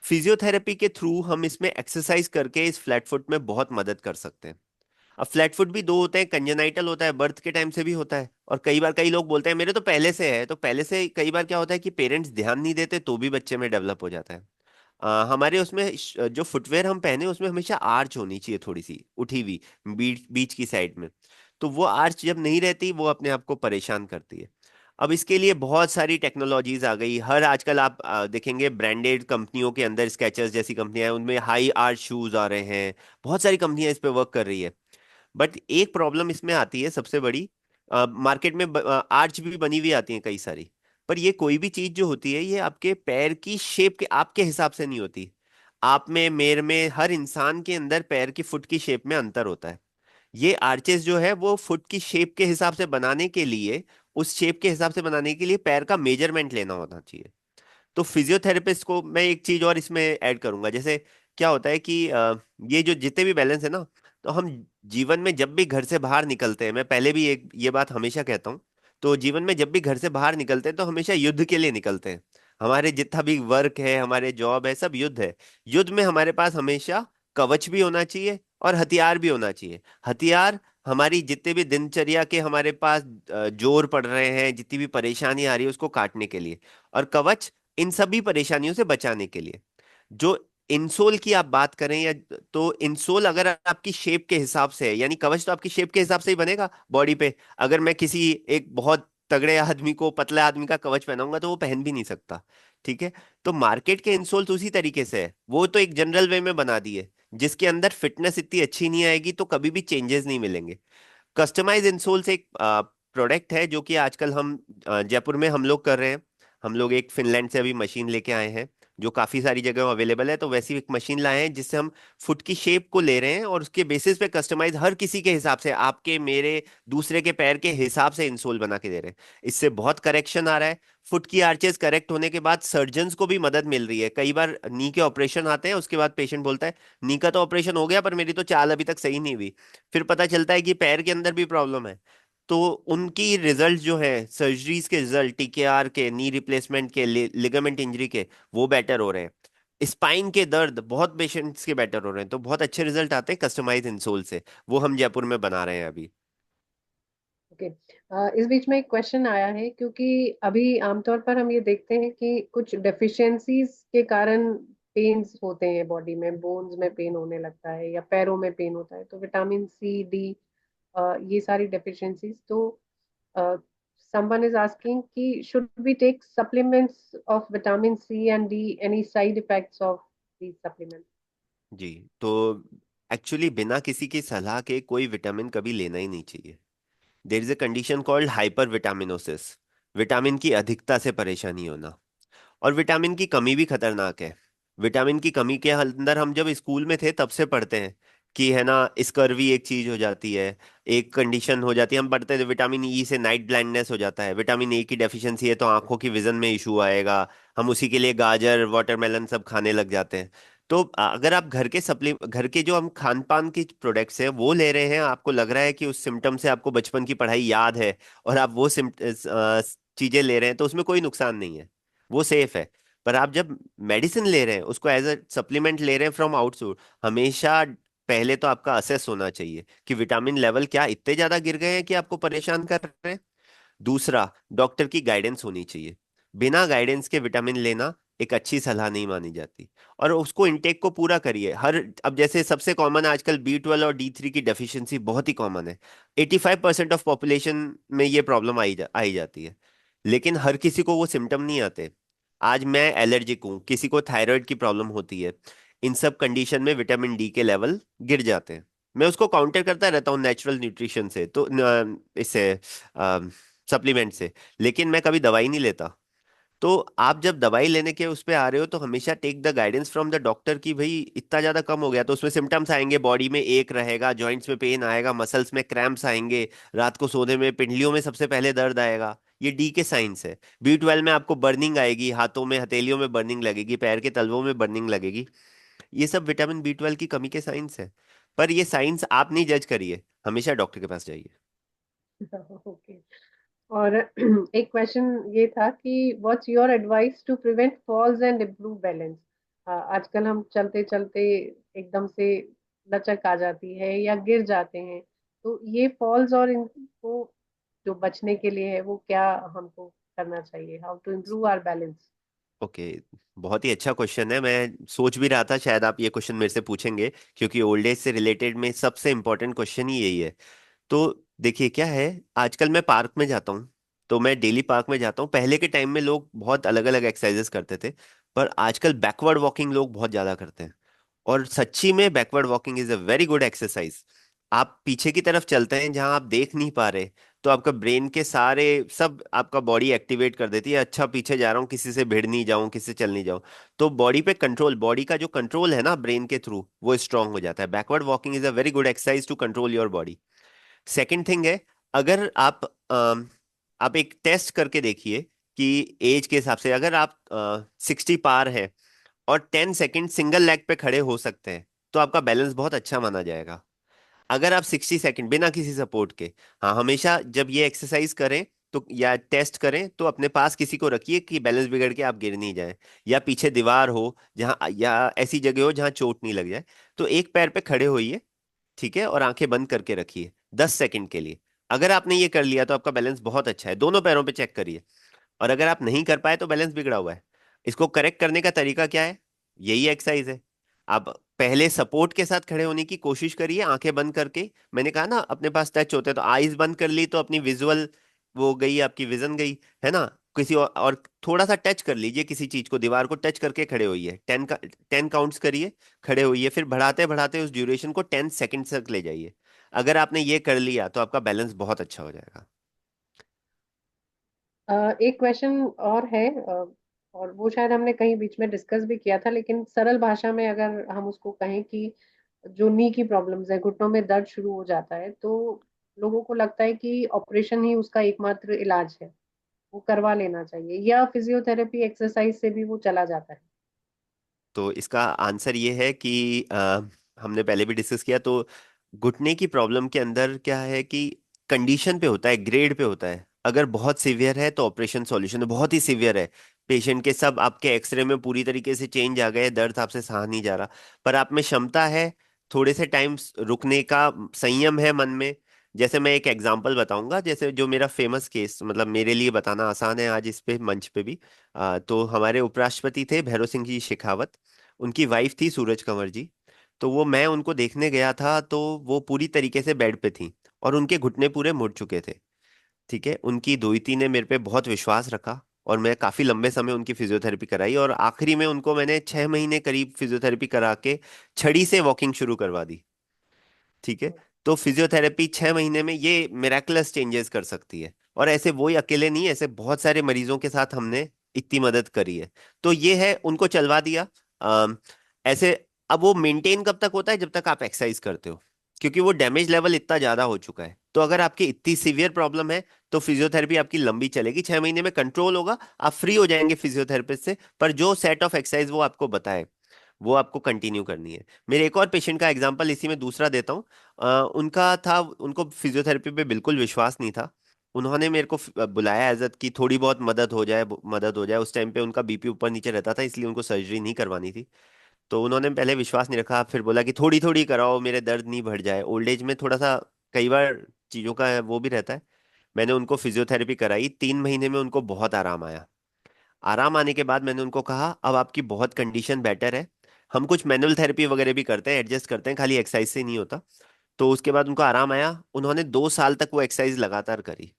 फिजियोथेरेपी के थ्रू हम इसमें एक्सरसाइज करके इस फ्लैट फुट में बहुत मदद कर सकते हैं। अब फ्लैट फुट भी दो होते हैं, कंजेनाइटल होता है, बर्थ के टाइम से भी होता है, और कई बार कई लोग बोलते हैं मेरे तो पहले से है, तो पहले से कई बार क्या होता है कि पेरेंट्स ध्यान नहीं देते तो भी बच्चे में डेवलप हो जाता है। हमारे उसमें जो फुटवेयर हम पहने उसमें हमेशा आर्च होनी चाहिए, थोड़ी सी उठी हुई, बीच बीच की साइड में। तो वो आर्च जब नहीं रहती वो अपने आप को परेशान करती है। अब इसके लिए बहुत सारी टेक्नोलॉजीज आ गई। हर आजकल आप देखेंगे ब्रांडेड कंपनियों के अंदर, स्केचर्स जैसी कंपनियां हैं, उनमें हाई आर्च शूज आ रहे हैं। बहुत सारी कंपनियां इस पे वर्क कर रही है। बट एक प्रॉब्लम इसमें आती है सबसे बड़ी, मार्केट में आर्च भी बनी हुई आती है कई सारी। पर ये कोई भी चीज जो होती है, ये आपके पैर की शेप के आपके हिसाब से नहीं होती। आप में, मेरे में, हर इंसान के अंदर पैर की फुट की शेप में अंतर होता है। ये आर्चेस जो है वो फुट की शेप के हिसाब से बनाने के लिए, उस शेप के हिसाब से बनाने के लिए पैर का मेजरमेंट लेना होना चाहिए। तो फिजियोथेरेपिस्ट को मैं एक चीज और इसमें ऐड करूंगा। जैसे क्या होता है कि ये जो जितने भी बैलेंस है ना, तो हम जीवन में जब भी घर से बाहर निकलते हैं, मैं पहले भी एक ये बात हमेशा कहता हूँ, तो जीवन में जब भी घर से बाहर निकलते हैं तो हमेशा युद्ध के लिए निकलते हैं। हमारे जितना भी वर्क है, हमारे जॉब है, सब युद्ध है। युद्ध में हमारे पास हमेशा कवच भी होना चाहिए और हथियार भी होना चाहिए। हथियार हमारी जितने भी दिनचर्या के हमारे पास जोर पड़ रहे हैं, जितनी भी परेशानी आ रही है उसको काटने के लिए। और कवच इन सभी परेशानियों से बचाने के लिए। जो इंसोल की आप बात करें, या तो इंसोल अगर आपकी शेप के हिसाब से है, यानी कवच तो आपकी शेप के हिसाब से ही बनेगा बॉडी पे। अगर मैं किसी एक बहुत तगड़े आदमी को, पतले आदमी का कवच पहनाऊंगा तो वो पहन भी नहीं सकता। ठीक है। तो मार्केट के इंसोल्स उसी तरीके से है, वो तो एक जनरल वे में बना दिए, जिसके अंदर फिटनेस इतनी अच्छी नहीं आएगी तो कभी भी चेंजेस नहीं मिलेंगे। कस्टमाइज इंसोल्स एक प्रोडक्ट है जो कि आजकल हम जयपुर में हम लोग कर रहे हैं। हम लोग एक फिनलैंड से अभी मशीन लेके आए हैं, जो काफी सारी जगह अवेलेबल है। तो वैसी एक मशीन लाए हैं जिससे हम फुट की शेप को ले रहे हैं और उसके बेसिस पे कस्टमाइज हर किसी के हिसाब से, आपके, मेरे, दूसरे के पैर के हिसाब से इंसोल बना के दे रहे हैं। इससे बहुत करेक्शन आ रहा है। फुट की आर्चेस करेक्ट होने के बाद सर्जन्स को भी मदद मिल रही है। कई बार नी के ऑपरेशन आते हैं, उसके बाद पेशेंट बोलता है नी का तो ऑपरेशन हो गया पर मेरी तो चाल अभी तक सही नहीं हुई। फिर पता चलता है कि पैर के अंदर भी प्रॉब्लम है। तो उनकी रिजल्ट जो है, सर्जरीज के रिजल्ट, टीकेआर के, नी रिप्लेसमेंट के, लिगामेंट इंजरी के, वो बेटर हो रहे हैं। स्पाइन के दर्द बहुत पेशेंट्स के बेटर हो रहे हैं। तो बहुत अच्छे रिजल्ट आते हैं कस्टमाइज इंसोल से। वो हम जयपुर में बना रहे हैं अभी। ओके। इस बीच में एक क्वेश्चन आया है, क्योंकि अभी आमतौर पर हम ये देखते हैं कि कुछ डेफिशिएंसीज के कारण पेन्स होते हैं बॉडी में, बोन्स में पेन होने लगता है या पैरों में पेन होता है, तो विटामिन सी, डी, ये सारी डेफिशिएंसीज। तो समवन इज आस्किंग कि should we take supplements of vitamin C and D, any side effects of these supplements? जी। तो एक्चुअली बिना किसी की सलाह के कोई विटामिन कभी लेना ही नहीं चाहिए। There is a condition called hyper vitaminosis, vitamin की अधिकता से परेशानी होना। और विटामिन की कमी भी खतरनाक है। विटामिन की कमी के अंदर हम जब स्कूल में थे तब से पढ़ते हैं कि है ना, स्कर्वी एक चीज हो जाती है, एक कंडीशन हो जाती है। हम पढ़ते थे विटामिन ई से नाइट ब्लाइंडनेस हो जाता है, विटामिन ए की डेफिशिएंसी है तो आंखों की विजन में इशू आएगा। हम उसी के लिए गाजर, वाटरमेलन सब खाने लग जाते हैं। तो अगर आप घर के जो हम खान पान की प्रोडक्ट्स हैं वो ले रहे हैं, आपको लग रहा है कि उस सिम्टम से आपको बचपन की पढ़ाई याद है, और आप वो चीजें ले रहे हैं, तो उसमें कोई नुकसान नहीं है, वो सेफ है। पर आप जब मेडिसिन ले रहे हैं, उसको एज अ सप्लीमेंट ले रहे हैं फ्रॉम आउटसोर्स, हमेशा पहले तो आपका असेस होना चाहिए कि विटामिन लेवल क्या इतने ज्यादा गिर गए हैं कि आपको परेशान कर रहे हैं। दूसरा, डॉक्टर की गाइडेंस होनी चाहिए। बिना गाइडेंस के विटामिन लेना एक अच्छी सलाह नहीं मानी जाती। और उसको इनटेक को पूरा करिए हर। अब जैसे सबसे कॉमन आजकल B12 और D3 की डेफिशिएंसी बहुत ही कॉमन है। 85% ऑफ पॉपुलेशन में ये प्रॉब्लम आई जाती है। लेकिन हर किसी को वो सिम्टम नहीं आते। आज मैं एलर्जिक हूँ, किसी को थायराइड की प्रॉब्लम होती है, इन सब कंडीशन में विटामिन डी के लेवल गिर जाते हैं। मैं उसको काउंटर करता रहता हूँ नेचुरल न्यूट्रिशन से, तो इससे सप्लीमेंट से। लेकिन मैं कभी दवाई नहीं लेता। तो आप जब दवाई लेने के उस पे आ रहे हो तो हमेशा take the guidance from the doctor कि भाई इतना ज्यादा कम हो गया तो उसमें सिम्टम्स आएंगे, बॉडी में एक रहेगा, जॉइंट्स में पेन आएगा, मसल्स में क्रैम्प्स आएंगे, रात को सोने में पिंडलियों में सबसे पहले दर्द आएगा। ये डी के साइंस है। B12 में आपको बर्निंग आएगी, हाथों में, हथेलियों में बर्निंग लगेगी, पैर के तलवों में बर्निंग लगेगी। ये सब विटामिन B12 की कमी के साइंस है। पर ये साइंस आप नहीं जज करिए, हमेशा डॉक्टर के पास जाइए। ओके। और एक क्वेश्चन ये था कि what's your advice to prevent falls and improve balance? आजकल हम चलते चलते एकदम से लचक आ जाती है या गिर जाते हैं, तो ये फॉल्स और इनको जो बचने के लिए है, वो क्या हमको करना चाहिए? How to improve our balance? Okay. बहुत ही अच्छा क्वेश्चन है। मैं सोच भी रहा था शायद आप ये क्वेश्चन मेरे से पूछेंगे, क्योंकि ओल्ड एज से रिलेटेड में सबसे इंपॉर्टेंट क्वेश्चन ही यही है। तो देखिए क्या है, आजकल मैं पार्क में जाता हूँ, तो मैं डेली पार्क में जाता हूँ। पहले के टाइम में लोग बहुत अलग अलग एक्सरसाइजेस करते थे, पर आजकल बैकवर्ड वॉकिंग लोग बहुत ज्यादा करते हैं। और सच्ची में backward walking is a very good exercise. आप पीछे की तरफ चलते हैं जहां आप देख नहीं पा रहे, तो आपका ब्रेन के सारे सब आपका बॉडी एक्टिवेट कर देती है, अच्छा पीछे जा रहा हूँ, किसी से भिड़ नहीं जाऊं, किसी से चल नहीं जाऊं। तो बॉडी पे कंट्रोल, बॉडी का जो कंट्रोल है ना ब्रेन के थ्रू, वो स्ट्रांग हो जाता है। Backward walking is a very good exercise to control your body. Second thing है, अगर आप एक टेस्ट करके देखिए कि एज के हिसाब से अगर आप 60 पार है और 10 सेकेंड सिंगल लेग पे खड़े हो सकते हैं, तो आपका बैलेंस बहुत अच्छा माना जाएगा। अगर आप 60 सेकेंड बिना किसी सपोर्ट के, हाँ, हमेशा जब ये एक्सरसाइज करें तो या टेस्ट करें तो अपने पास किसी को रखिए कि बैलेंस बिगड़ के आप गिर नहीं जाए, या पीछे दीवार हो जहाँ, या ऐसी जगह हो जहाँ चोट नहीं लग जाए। तो एक पैर पे खड़े होइए, ठीक है, और आंखें बंद करके रखिए 10 सेकंड के लिए। अगर आपने ये कर लिया तो आपका बैलेंस बहुत अच्छा है। दोनों पैरों पे चेक करिए। और अगर आप नहीं कर पाए तो बैलेंस बिगड़ा हुआ है। इसको करेक्ट करने का तरीका क्या है? यही एक्सरसाइज है। आप पहले सपोर्ट के साथ खड़े होने की कोशिश करिए, आंखें बंद करके। मैंने कहा ना अपने पास टच होते हैं, तो आईज बंद कर ली तो अपनी विजुअल वो गई, आपकी विजन गई, है ना। किसी और थोड़ा सा टच कर लीजिए किसी चीज को, दीवार को टच करके खड़े होइए। 10 काउंट्स करिए, खड़े होइए, फिर बढ़ाते बढ़ाते उस ड्यूरेशन को 10 सेकेंड तक ले जाइए। अगर आपने ये कर लिया तो आपका बैलेंस बहुत अच्छा हो जाएगा। एक क्वेश्चन और है, और वो शायद हमने कहीं बीच में डिस्कस भी किया था, लेकिन सरल भाषा में अगर हम उसको कहें कि जो नी की प्रॉब्लम्स है, घुटनों में दर्द शुरू हो जाता है, तो लोगों को लगता है कि ऑपरेशन ही उसका एकमात्र इलाज है, वो करवा लेना चाहिए, या फिजियोथेरेपी एक्सरसाइज से भी वो चला जाता है? तो इसका आंसर ये है कि हमने पहले भी डिस्कस किया, तो घुटने की प्रॉब्लम के अंदर क्या है कि कंडीशन पे होता है, ग्रेड पे होता है। अगर बहुत सीवियर है तो ऑपरेशन सॉल्यूशन है, बहुत ही सीवियर है, पेशेंट के सब आपके एक्सरे में पूरी तरीके से चेंज आ गए, दर्द आपसे सहा नहीं जा रहा, पर आप में क्षमता है थोड़े से टाइम रुकने का, संयम है मन में। जैसे मैं एक एग्जांपल बताऊंगा, जैसे जो मेरा फेमस केस, मतलब मेरे लिए बताना आसान है आज इस पे मंच पे भी। तो हमारे उपराष्ट्रपति थे भैरव सिंह जी शेखावत, उनकी वाइफ थी सूरज कंवर जी। तो वो, मैं उनको देखने गया था, तो वो पूरी तरीके से बेड पे थी और उनके घुटने पूरे मुड़ चुके थे। ठीक है, उनकी दोईती ने मेरे पे बहुत विश्वास रखा और मैं काफी लंबे समय उनकी फिजियोथेरेपी कराई, और आखिरी में उनको मैंने 6 महीने करीब फिजियोथेरेपी करा के छड़ी से वॉकिंग शुरू करवा दी। ठीक है। तो फिजियोथेरेपी 6 महीने में ये मिराकुलस चेंजेस कर सकती है, और ऐसे वो ही अकेले नहीं, ऐसे बहुत सारे मरीजों के साथ हमने इतनी मदद करी है। तो ये है, उनको चलवा दिया। ऐसे अब वो मेंटेन कब तक होता है? जब तक आप एक्सरसाइज करते हो, क्योंकि वो डैमेज लेवल इतना ज्यादा हो चुका है। तो अगर आपकी इतनी सीवियर प्रॉब्लम है तो फिजियोथेरेपी आपकी लंबी चलेगी, 6 महीने में कंट्रोल होगा, आप फ्री हो जाएंगे फिजियोथेरेपिस्ट से। पर जो सेट ऑफ एक्सरसाइज वो आपको बताए, वो आपको कंटिन्यू करनी है। मेरे एक और पेशेंट का एग्जांपल इसी में दूसरा देता हूँ। उनका था, उनको फिजियोथेरेपी पे बिल्कुल विश्वास नहीं था। उन्होंने मेरे को बुलाया एजत की थोड़ी बहुत मदद हो जाए, मदद हो जाए। उस टाइम पे उनका बीपी ऊपर नीचे रहता था, इसलिए उनको सर्जरी नहीं करवानी थी। तो उन्होंने पहले विश्वास नहीं रखा, फिर बोला कि थोड़ी थोड़ी कराओ, मेरे दर्द नहीं बढ़ जाए। ओल्ड एज में थोड़ा सा कई बार चीज़ों का वो भी रहता है। मैंने उनको फिजियोथेरेपी कराई, 3 महीने में उनको बहुत आराम आया। आराम आने के बाद मैंने उनको कहा अब आपकी बहुत कंडीशन बेटर है, हम कुछ मैनुअल थेरेपी वगैरह भी करते हैं, एडजस्ट करते हैं, खाली एक्सरसाइज से नहीं होता। तो उसके बाद उनको आराम आया, उन्होंने 2 साल तक वो एक्सरसाइज लगातार करी।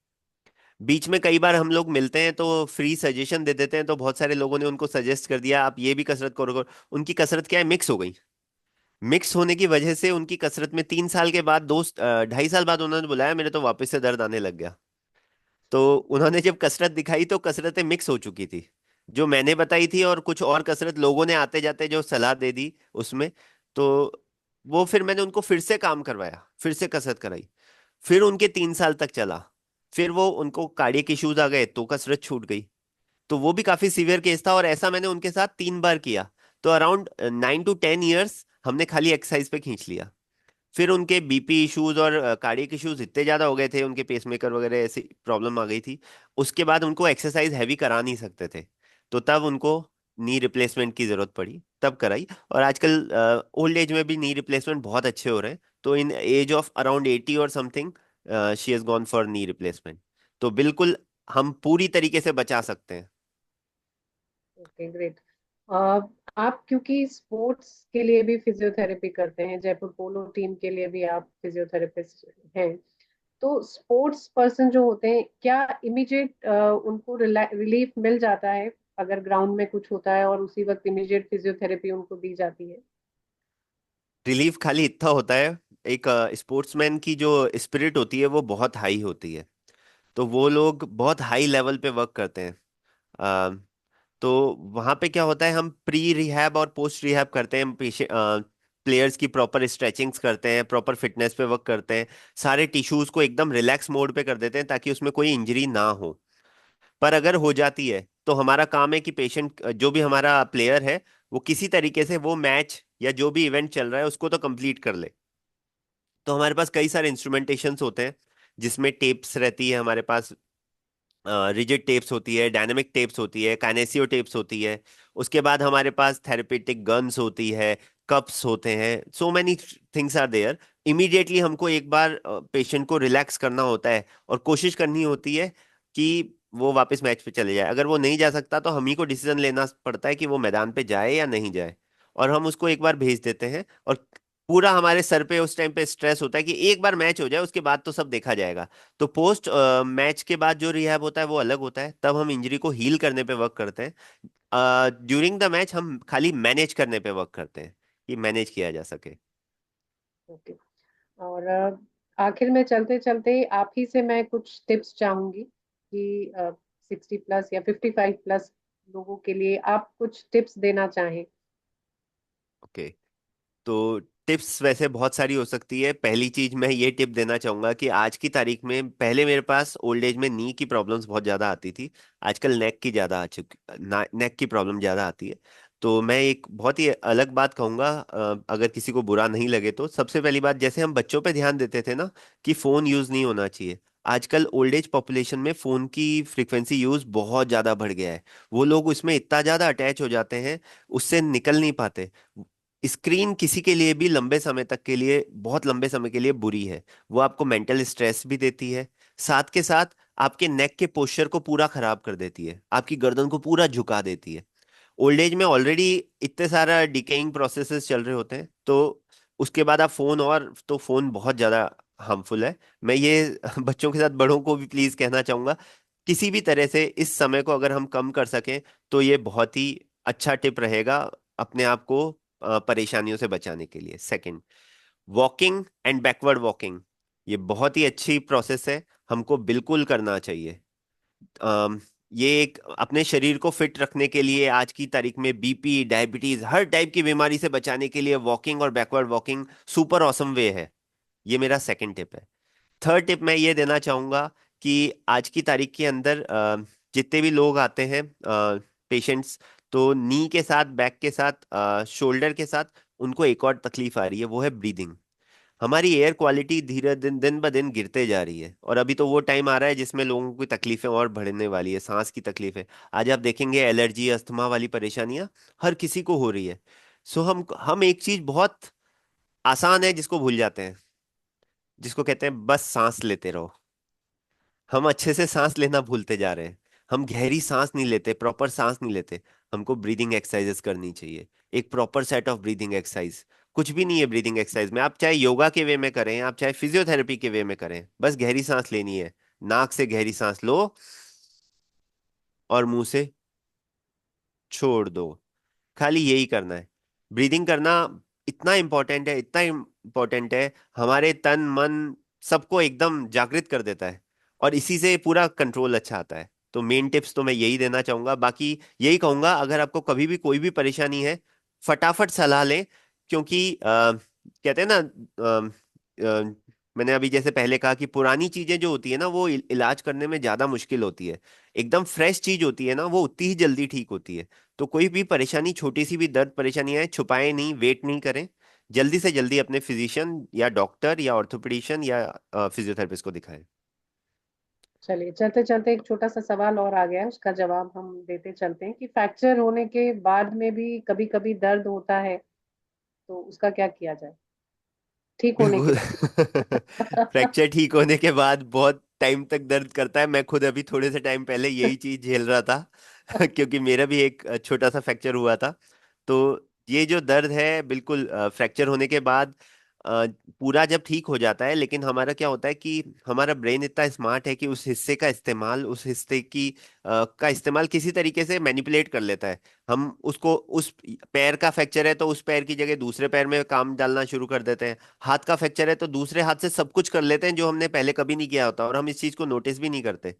बीच में कई बार हम लोग मिलते हैं तो फ्री सजेशन दे देते हैं, तो बहुत सारे लोगों ने उनको सजेस्ट कर दिया आप ये भी कसरत करो। उनकी कसरत क्या है, मिक्स हो गई। मिक्स होने की वजह से उनकी कसरत में 3 साल के बाद, 2 ढाई साल बाद उन्होंने बुलाया, मेरे तो वापस से दर्द आने लग गया। तो उन्होंने जब कसरत दिखाई तो कसरतें मिक्स हो चुकी थी, जो मैंने बताई थी और कुछ और कसरत लोगों ने आते जाते जो सलाह दे दी उसमें। तो वो फिर मैंने उनको फिर से काम करवाया, फिर से कसरत कराई, फिर उनके 3 साल तक चला। फिर वो, उनको कार्डियक इश्यूज आ गए तो कसरत छूट गई। तो वो भी काफी सीवियर केस था, और ऐसा मैंने उनके साथ 3 बार किया। तो अराउंड 9 to 10 years हमने खाली एक्सरसाइज पे खींच लिया। फिर उनके बीपी इश्यूज और कार्डियक इश्यूज इतने ज्यादा हो गए थे, उनके पेसमेकर वगैरह ऐसी प्रॉब्लम आ गई थी। उसके बाद उनको एक्सरसाइज हैवी करा नहीं सकते थे, तो तब उनको नी रिप्लेसमेंट की जरूरत पड़ी, तब कराई। और आजकल ओल्ड एज में भी नी रिप्लेसमेंट बहुत अच्छे हो रहे हैं। तो इन एज ऑफ अराउंड 80 और something she has gone for knee replacement. तो बिल्कुल हम पूरी तरीके से बचा सकते हैं। Okay, great. आप क्योंकि स्पोर्ट्स के लिए भी फिजियोथेरेपी करते हैं, जयपुर पोलो टीम के लिए भी आप फिजियोथेरेपिस्ट हैं, तो स्पोर्ट्स पर्सन जो होते हैं, क्या इमीडिएट उनको रिलीफ मिल जाता है अगर ग्राउंड में कुछ होता है और उसी वक्त इमीडिएट फिजियोथेरेपी उनको दी जाती है? रिलीफ खाली इतना होता है, एक स्पोर्ट्समैन की जो स्पिरिट होती है वो बहुत हाई होती है। तो वो लोग बहुत हाई लेवल पे वर्क करते हैं। अ, तो वहां पे क्या होता है, हम प्री रिहैब और पोस्ट रिहैब करते हैं। प्लेयर्स की प्रॉपर स्ट्रेचिंग्स करते हैं, प्रॉपर फिटनेस पे वर्क करते हैं, सारे टिश्यूज को एकदम रिलैक्स मोड पे कर देते हैं ताकि उसमें कोई इंजरी ना हो। पर अगर हो जाती है तो हमारा काम है कि पेशेंट, जो भी हमारा प्लेयर है, वो किसी तरीके से वो मैच या जो भी इवेंट चल रहा है उसको तो कंप्लीट कर ले। तो हमारे पास कई सारे इंस्ट्रूमेंटेशंस होते हैं, जिसमें टेप्स रहती है हमारे पास, रिजिड टेप्स होती है, डायनेमिक टेप्स होती है, काइनेसियो टेप्स होती है। उसके बाद हमारे पास थेरेपेटिक गन्स होती है, कप्स होते हैं, so many things are there. Immediately हमको एक बार पेशेंट को रिलैक्स करना होता है और कोशिश करनी होती है कि वो वापस मैच पे चले जाए। अगर वो नहीं जा सकता तो हम ही को डिसीजन लेना पड़ता है कि वो मैदान पे जाए या नहीं जाए। और हम उसको एक बार भेज देते हैं, और पूरा हमारे सर पे उस टाइम पे स्ट्रेस होता है कि एक बार मैच हो जाए उसके बाद तो सब देखा जाएगा। तो पोस्ट मैच के बाद जो रिहैब होता है वो अलग होता है, तब हम इंजरी को हील करने पे वर्क करते हैं। ड्यूरिंग द मैच हम खाली मैनेज करने पे वर्क करते हैं कि मैनेज किया जा सके। ओके। और आखिर में चलते चलते आप ही से मैं कुछ टिप्स चाहूंगी कि 60 प्लस या 55 प्लस लोगों के लिए आप कुछ टिप्स देना चाहें। ओके। तो टिप्स वैसे बहुत सारी हो सकती है। पहली चीज मैं ये टिप देना चाहूंगा कि आज की तारीख में, पहले मेरे पास ओल्ड एज में नी की प्रॉब्लम्स बहुत ज्यादा आती थी, आजकल नेक की ज्यादा आ चुकी, नेक की प्रॉब्लम ज्यादा आती है। तो मैं एक बहुत ही अलग बात कहूंगा, अगर किसी को बुरा नहीं लगे तो। सबसे पहली बात, जैसे हम बच्चों पे ध्यान देते थे ना कि फोन यूज नहीं होना चाहिए, आजकल ओल्ड एज पॉपुलेशन में फोन की फ्रीक्वेंसी यूज बहुत ज्यादा बढ़ गया है। वो लोग उसमें इतना ज्यादा अटैच हो जाते हैं, उससे निकल नहीं पाते। स्क्रीन किसी के लिए भी लंबे समय तक के लिए, बहुत लंबे समय के लिए बुरी है। वो आपको मेंटल स्ट्रेस भी देती है, साथ के साथ आपके नेक के पोस्चर को पूरा खराब कर देती है, आपकी गर्दन को पूरा झुका देती है। ओल्ड एज में ऑलरेडी इतने सारा डिकेइंग प्रोसेसेस चल रहे होते हैं, तो उसके बाद आप फोन, और तो फोन बहुत ज्यादा हार्मफुल है। मैं ये बच्चों के साथ बड़ों को भी प्लीज कहना चाहूंगा, किसी भी तरह से इस समय को अगर हम कम कर सकें तो ये बहुत ही अच्छा टिप रहेगा अपने आप को परेशानियों से बचाने के लिए। Second, walking and backward walking, ये बहुत ही अच्छी प्रोसेस है, हमको बिल्कुल करना चाहिए। अम, ये एक अपने शरीर को फिट रखने के लिए, आज की तारीख में बीपी, डायबिटीज, हर टाइप की बीमारी से बचाने के लिए वॉकिंग और बैकवर्ड वॉकिंग सुपर ऑसम वे है। ये मेरा सेकंड टिप है। थर्ड टिप मैं ये देना चाहूंगा कि आज की तारीख के अंदर जितने भी लोग आते हैं पेशेंट्स, तो नी के साथ, बैक के साथ, शोल्डर के साथ उनको एक और तकलीफ आ रही है, वो है ब्रीदिंग। हमारी एयर क्वालिटी धीरे दिन दिन ब दिन गिरते जा रही है, और अभी तो वो टाइम आ रहा है जिसमें लोगों की तकलीफें और बढ़ने वाली है, सांस की तकलीफें। आज आप देखेंगे एलर्जी, अस्थमा वाली परेशानियां हर किसी को हो रही है। सो हम एक चीज बहुत आसान है जिसको भूल जाते हैं, जिसको कहते हैं बस सांस लेते रहो। हम अच्छे से सांस लेना भूलते जा रहे हैं, हम गहरी सांस नहीं लेते, प्रॉपर सांस नहीं लेते। हमको ब्रीदिंग एक्सरसाइजेस करनी चाहिए, एक proper set of breathing exercise. कुछ भी नहीं है ब्रीदिंग एक्सरसाइज में, आप चाहे योगा के वे में करें, आप चाहे फिजियोथेरेपी के वे में करें, बस गहरी सांस लेनी है। नाक से गहरी सांस लो और मुंह से छोड़ दो, खाली यही करना है। ब्रीदिंग करना इतना इंपॉर्टेंट है, इतना इंपॉर्टेंट है, हमारे तन मन सबको एकदम जागृत कर देता है, और इसी से पूरा कंट्रोल अच्छा आता है। तो मेन टिप्स तो मैं यही देना चाहूंगा। बाकी यही कहूंगा, अगर आपको कभी भी कोई भी परेशानी है, फटाफट सलाह लें। क्योंकि कहते हैं ना, मैंने अभी जैसे पहले कहा कि पुरानी चीजें जो होती है ना वो इलाज करने में ज्यादा मुश्किल होती है, एकदम फ्रेश चीज होती है ना वो उतनी ही जल्दी ठीक होती है। तो कोई भी परेशानी, छोटी सी भी दर्द परेशानी आए, छुपाएं नहीं, वेट नहीं करें, जल्दी से जल्दी अपने फिजिशियन या डॉक्टर या ऑर्थोपेडिशियन या फिजियोथेरेपिस्ट को दिखाएं। चलिए, चलते चलते एक छोटा सा सवाल और आ गया है, उसका जवाब हम देते चलते हैं कि फ्रैक्चर होने के बाद में भी कभी कभी दर्द होता है, तो उसका क्या किया जाए ठीक होने के बिल्कुल। बाद? फ्रैक्चर ठीक होने के बाद बहुत टाइम तक दर्द करता है, मैं खुद अभी थोड़े से टाइम पहले यही चीज झेल रहा था। क्योंकि मेरा भी एक छोटा सा फ्रैक्चर हुआ था। तो ये जो दर्द है, बिल्कुल फ्रैक्चर होने के बाद पूरा जब ठीक हो जाता है, लेकिन हमारा क्या होता है कि हमारा ब्रेन इतना स्मार्ट है कि उस हिस्से का इस्तेमाल, उस हिस्से की का इस्तेमाल किसी तरीके से मैनिपुलेट कर लेता है। हम उसको, उस पैर का फ्रैक्चर है तो उस पैर की जगह दूसरे पैर में काम डालना शुरू कर देते हैं। हाथ का फ्रैक्चर है तो दूसरे हाथ से सब कुछ कर लेते हैं जो हमने पहले कभी नहीं किया होता, और हम इस चीज को नोटिस भी नहीं करते।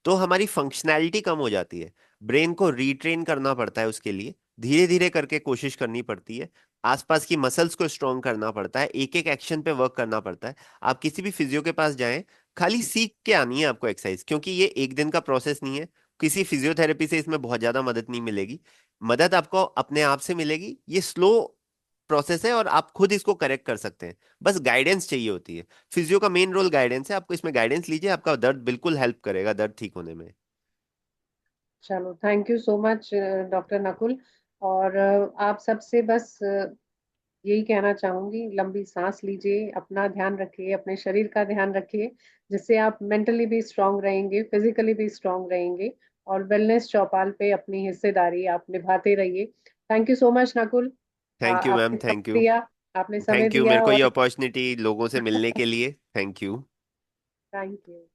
तो हमारी फंक्शनैलिटी कम हो जाती है। ब्रेन को रीट्रेन करना पड़ता है, उसके लिए धीरे धीरे करके कोशिश करनी पड़ती है। आसपास की मसल्स को स्ट्रॉन्ग करना पड़ता है, एक एक एक्शन पे वर्क करना पड़ता है। आप किसी भी फिजियो के पास जाएं, खाली सीख के आनी है आपको एक्सरसाइज, क्योंकि ये एक दिन का प्रोसेस नहीं है। किसी फिजियोथेरेपी से इसमें बहुत ज्यादा मदद नहीं मिलेगी। मदद आपको अपने आप से मिलेगी। ये स्लो प्रोसेस है और आप खुद इसको करेक्ट कर सकते हैं। बस गाइडेंस चाहिए होती है। फिजियो का मेन रोल गाइडेंस है। आपको इसमें गाइडेंस लीजिए, आपका दर्द बिल्कुल हेल्प करेगा दर्द ठीक होने में। चलो, thank you so much doctor Nakul. और आप सबसे बस यही कहना चाहूंगी, लंबी सांस लीजिए, अपना ध्यान रखिए, अपने शरीर का ध्यान रखिए, जिससे आप मेंटली भी स्ट्रांग रहेंगे, फिजिकली भी स्ट्रांग रहेंगे। और वेलनेस चौपाल पे अपनी हिस्सेदारी आप निभाते रहिए। Thank you so much Nakul. Thank you ma'am, आपने थैंक समय यू। दिया, आपने समय थैंक यू, मेरे दिया। को ये और अपॉर्चुनिटी लोगों से मिलने के लिए, थैंक यू। Thank you.